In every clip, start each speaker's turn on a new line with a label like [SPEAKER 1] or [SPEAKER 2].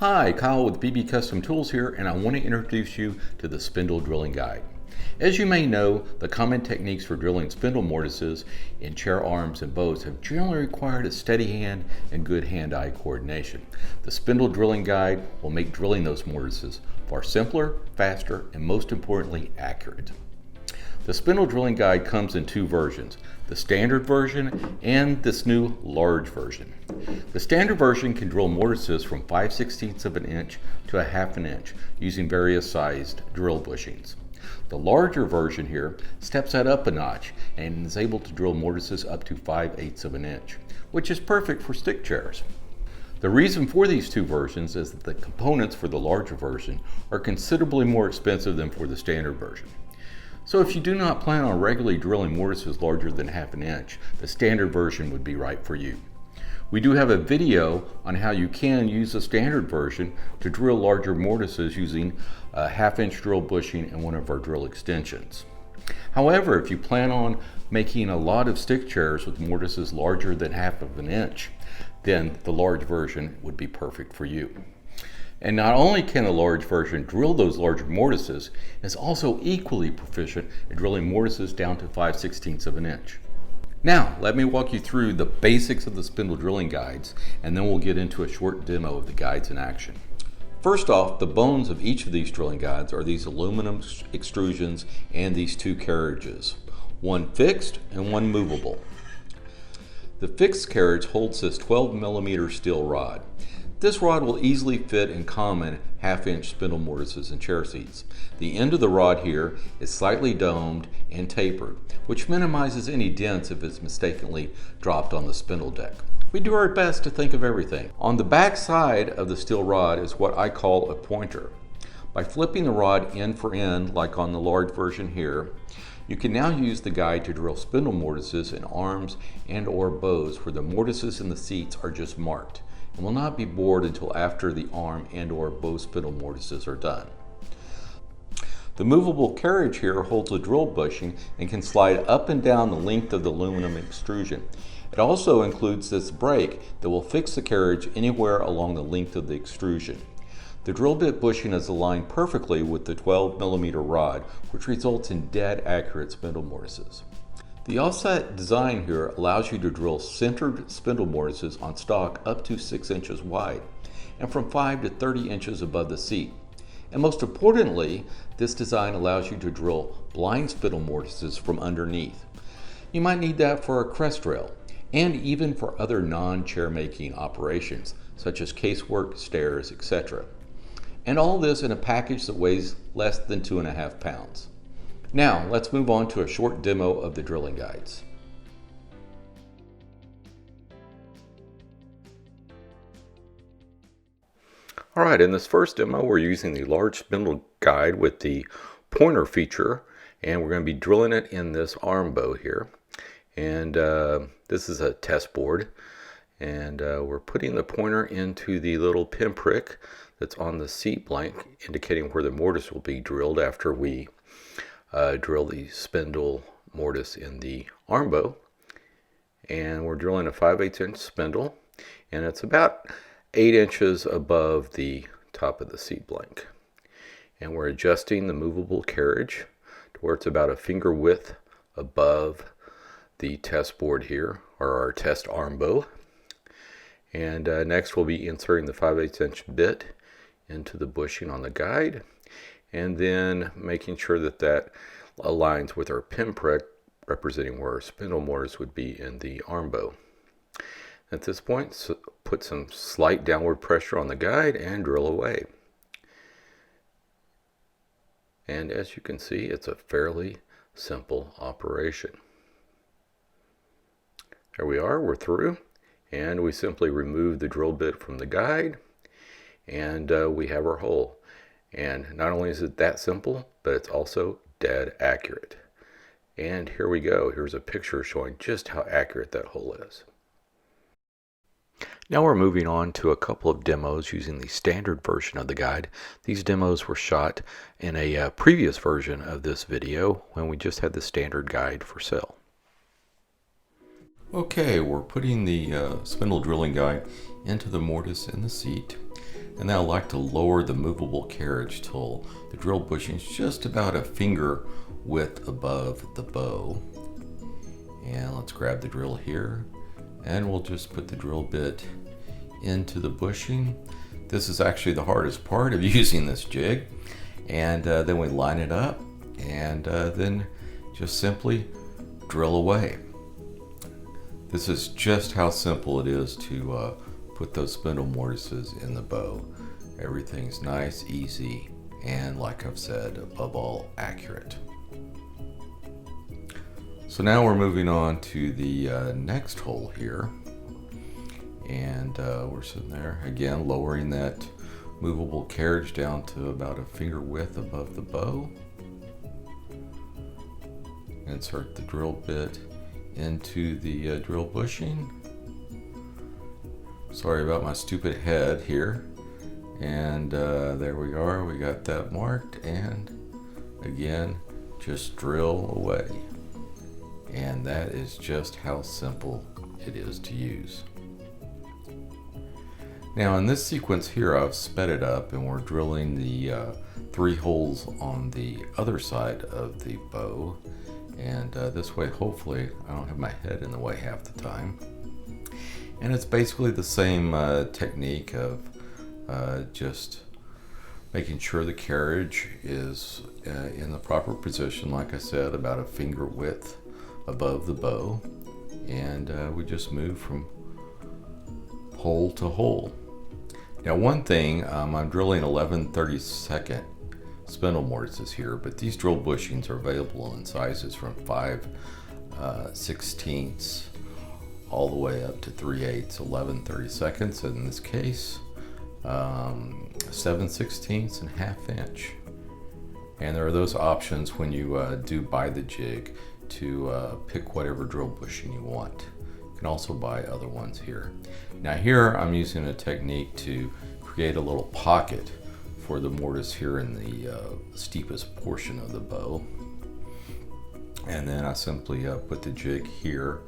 [SPEAKER 1] Hi, Kyle with BB Custom Tools here, and I want to introduce you to the Spindle Drilling Guide. As you may know, the common techniques for drilling spindle mortises in chair arms and bows have generally required a steady hand and good hand-eye coordination. The Spindle Drilling Guide will make drilling those mortises far simpler, faster, and most importantly, accurate. The Spindle Drilling Guide comes in two versions, the standard version and this new large version. The standard version can drill mortises from 5/16 of an inch to a half an inch using various sized drill bushings. The larger version here steps that up a notch and is able to drill mortises up to 5/8 of an inch, which is perfect for stick chairs. The reason for these two versions is that the components for the larger version are considerably more expensive than for the standard version. So if you do not plan on regularly drilling mortises larger than half an inch, the standard version would be right for you. We do have a video on how you can use the standard version to drill larger mortises using a half-inch drill bushing and one of our drill extensions. However, if you plan on making a lot of stick chairs with mortises larger than half of an inch, then the large version would be perfect for you. And not only can the large version drill those larger mortises, it's also equally proficient at drilling mortises down to 5/16 of an inch. Now, let me walk you through the basics of the spindle drilling guides, and then we'll get into a short demo of the guides in action. First off, the bones of each of these drilling guides are these aluminum extrusions and these two carriages, one fixed and one movable. The fixed carriage holds this 12mm steel rod. This rod will easily fit in common half-inch spindle mortises and chair seats. The end of the rod here is slightly domed and tapered, which minimizes any dents if it's mistakenly dropped on the spindle deck. We do our best to think of everything. On the back side of the steel rod is what I call a pointer. By flipping the rod end for end, like on the large version here, you can now use the guide to drill spindle mortises in arms and or bows where the mortises and the seats are just marked and will not be bored until after the arm and or bow spindle mortises are done. The movable carriage here holds a drill bushing and can slide up and down the length of the aluminum extrusion. It also includes this brake that will fix the carriage anywhere along the length of the extrusion. The drill bit bushing is aligned perfectly with the 12mm rod, which results in dead accurate spindle mortises. The offset design here allows you to drill centered spindle mortises on stock up to 6 inches wide and from 5 to 30 inches above the seat. And most importantly, this design allows you to drill blind spindle mortises from underneath. You might need that for a crest rail and even for other non-chair making operations such as casework, stairs, etc. And all this in a package that weighs less than 2.5 pounds. Now, let's move on to a short demo of the drilling guides. All right, in this first demo, we're using the large spindle guide with the pointer feature, and we're going to be drilling it in this arm bow here. And this is a test board, and we're putting the pointer into the little pinprick that's on the seat blank, indicating where the mortise will be drilled after we drill the spindle mortise in the arm bow. And we're drilling a 5/8 inch spindle, and it's about 8 inches above the top of the seat blank. And we're adjusting the movable carriage to where it's about a finger width above the test board here, or our test arm bow. And next we'll be inserting the 5/8 inch bit into the bushing on the guide, and then making sure that that aligns with our pinprick representing where our spindle mortise would be in the arm bow. At this point, put some slight downward pressure on the guide and drill away. And as you can see, it's a fairly simple operation. There we are, we're through, and we simply remove the drill bit from the guide, and we have our hole. And not only is it that simple, but it's also dead accurate. And here we go. Here's a picture showing just how accurate that hole is. Now we're moving on to a couple of demos using the standard version of the guide. These demos were shot in a previous version of this video when we just had the standard guide for sale. Okay, we're putting the spindle drilling guide into the mortise in the seat. And then I like to lower the movable carriage till the drill bushing is just about a finger width above the bow. And let's grab the drill here, and we'll just put the drill bit into the bushing. This is actually the hardest part of using this jig. And then we line it up, and then just simply drill away. This is just how simple it is to put those spindle mortises in the bow. Everything's nice, easy, and like I've said, above all, accurate. So now we're moving on to the next hole here. And we're sitting there, again, lowering that movable carriage down to about a finger width above the bow. Insert the drill bit into the drill bushing. Sorry about my stupid head here. And there we are, we got that marked, and again, just drill away. And that is just how simple it is to use. Now in this sequence here, I've sped it up, and we're drilling the 3 holes on the other side of the bow. And this way, hopefully, I don't have my head in the way half the time. And it's basically the same technique of just making sure the carriage is in the proper position, like I said, about a finger width above the bow. And we just move from hole to hole. Now one thing, I'm drilling 11/32 spindle mortises here, but these drill bushings are available in sizes from 5/16 all the way up to 3/8, 11/32, in this case, 7/16 and 1/2 inch. And there are those options when you do buy the jig to pick whatever drill bushing you want. You can also buy other ones here. Now here I'm using a technique to create a little pocket for the mortise here in the steepest portion of the bow. And then I simply put the jig here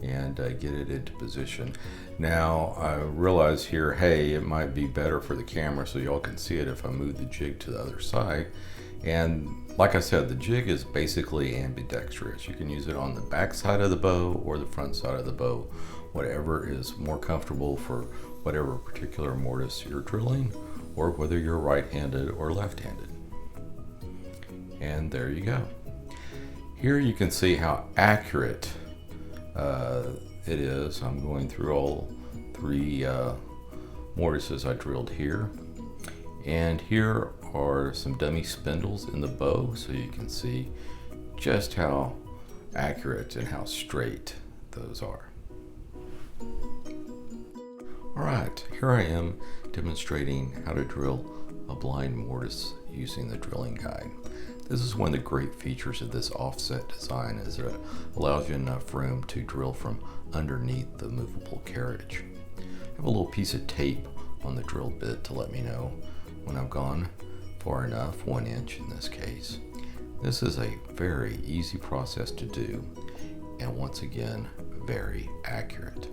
[SPEAKER 1] and get it into position. Now I realize here, hey, it might be better for the camera so y'all can see it if I move the jig to the other side. And like I said, the jig is basically ambidextrous. You can use it on the back side of the bow or the front side of the bow, whatever is more comfortable for whatever particular mortise you're drilling, or whether you're right-handed or left-handed. And there you go. Here you can see how accurate it is. I'm going through all 3 mortises I drilled here. And here are some dummy spindles in the bow, so you can see just how accurate and how straight those are. Alright, here I am demonstrating how to drill a blind mortise using the drilling guide. This is one of the great features of this offset design, is that it allows you enough room to drill from underneath the movable carriage. I have a little piece of tape on the drill bit to let me know when I've gone far enough, 1 inch in this case. This is a very easy process to do, and once again, very accurate.